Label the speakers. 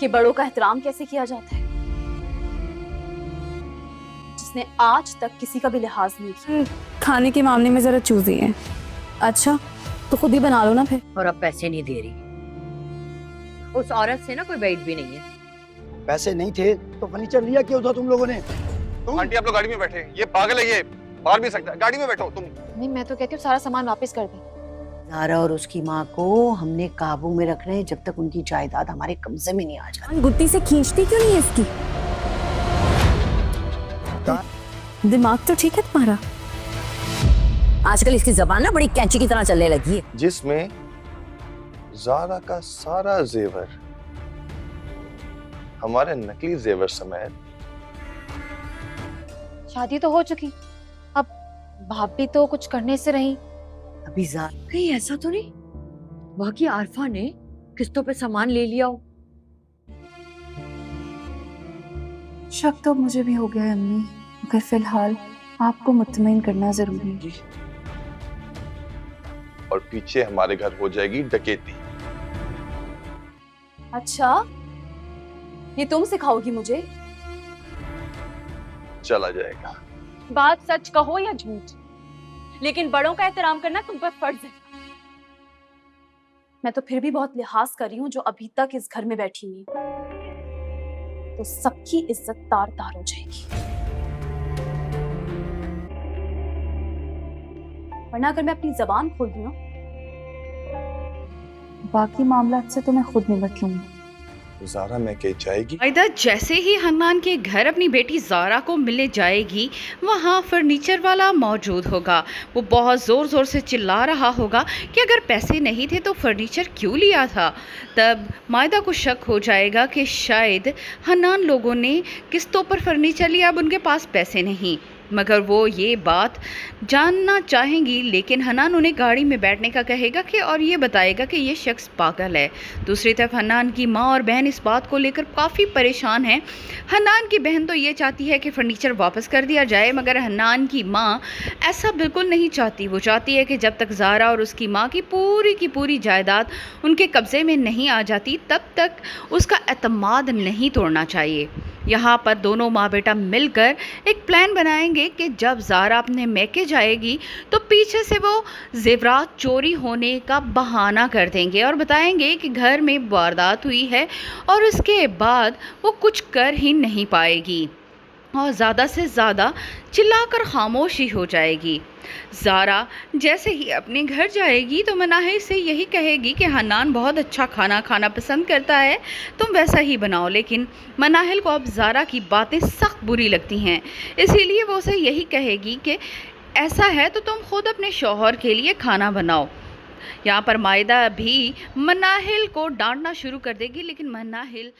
Speaker 1: कि बड़ों का एहतराम कैसे किया जाता है, जिसने आज तक किसी का भी लिहाज नहीं किया।
Speaker 2: खाने के मामले में जरा चूजी है। अच्छा तो खुद ही बना लो ना फिर।
Speaker 3: और अब पैसे नहीं दे रही, उस औरत से ना कोई वेट भी नहीं है।
Speaker 4: पैसे नहीं थे तो फर्नीचर लिया क्यों था तुम लोगों ने?
Speaker 5: आंटी आप लोग गाड़ी में बैठे, ये पागल है, ये बाहर भी सकता है, गाड़ी में बैठो तुम।
Speaker 6: नहीं मैं तो कहती हूँ सारा सामान वापस कर दे।
Speaker 3: ज़ारा और उसकी माँ को हमने काबू में रखना है जब तक उनकी जायदाद हमारे कब्जे में नहीं आ जाती।
Speaker 2: गुत्ती से खींचती क्यों नहीं है इसकी? दिमाग तो ठीक है तुम्हारा।
Speaker 7: आजकल इसकी जबान ना बड़ी कैंची की तरह चलने लगी है।
Speaker 5: जिसमें ज़ारा का सारा जेवर, हमारे नकली जेवर समेत।
Speaker 6: शादी तो हो चुकी, अब भाभी तो कुछ करने से रही।
Speaker 3: अभी ज़ारा कहीं ऐसा तो नहीं बाकी आरफा ने किस्तों पे सामान ले लिया हो?
Speaker 2: शक तो मुझे भी हो गया है अम्मी, मगर फिलहाल आपको मुतमईन करना जरूरी है।
Speaker 5: और पीछे हमारे घर हो जाएगी डकैती।
Speaker 1: अच्छा ये तुम सिखाओगी मुझे?
Speaker 5: चला जाएगा।
Speaker 1: बात सच कहो या झूठ, लेकिन बड़ों का एहतराम करना तुम पर फर्ज है। मैं तो फिर भी बहुत लिहाज कर रही हूँ जो अभी तक इस घर में बैठी हुई, तो सबकी इज्जत तार तार हो जाएगी। वरना अगर मैं अपनी जबान खोल दूं ना,
Speaker 2: बाकी मामला से तो मैं खुद निपट लूंगी।
Speaker 5: ज़ारा में कह जाएगी।
Speaker 8: आयदा जैसे ही हन्नान के घर अपनी बेटी ज़ारा को मिलने जाएगी, वहाँ फर्नीचर वाला मौजूद होगा। वो बहुत ज़ोर ज़ोर से चिल्ला रहा होगा कि अगर पैसे नहीं थे तो फर्नीचर क्यों लिया था। तब मायदा को शक हो जाएगा कि शायद हन्नान लोगों ने किस्तों पर फर्नीचर लिया, अब उनके पास पैसे नहीं। मगर वो ये बात जानना चाहेंगी, लेकिन हन्नान उन्हें गाड़ी में बैठने का कहेगा कि और ये बताएगा कि ये शख्स पागल है। दूसरी तरफ हन्नान की माँ और बहन इस बात को लेकर काफ़ी परेशान हैं। हन्नान की बहन तो ये चाहती है कि फ़र्नीचर वापस कर दिया जाए, मगर हन्नान की माँ ऐसा बिल्कुल नहीं चाहती। वो चाहती है कि जब तक ज़ारा और उसकी माँ की पूरी जायदाद उनके कब्ज़े में नहीं आ जाती, तब तक उसका एतमाद नहीं तोड़ना चाहिए। यहाँ पर दोनों माँ बेटा मिलकर एक प्लान बनाएंगे कि जब ज़ारा अपने मैके जाएगी तो पीछे से वो जेवरात चोरी होने का बहाना कर देंगे और बताएंगे कि घर में वारदात हुई है, और उसके बाद वो कुछ कर ही नहीं पाएगी और ज़्यादा से ज़्यादा चिल्लाकर खामोशी हो जाएगी। ज़ारा जैसे ही अपने घर जाएगी तो मनाहिल से यही कहेगी कि हन्नान बहुत अच्छा खाना खाना पसंद करता है, तुम वैसा ही बनाओ। लेकिन मनाहिल को अब ज़ारा की बातें सख्त बुरी लगती हैं, इसीलिए वो उसे यही कहेगी कि ऐसा है तो तुम खुद अपने शौहर के लिए खाना बनाओ। यहाँ पर मायदा भी मनाहिल को डांटना शुरू कर देगी, लेकिन मनाहिल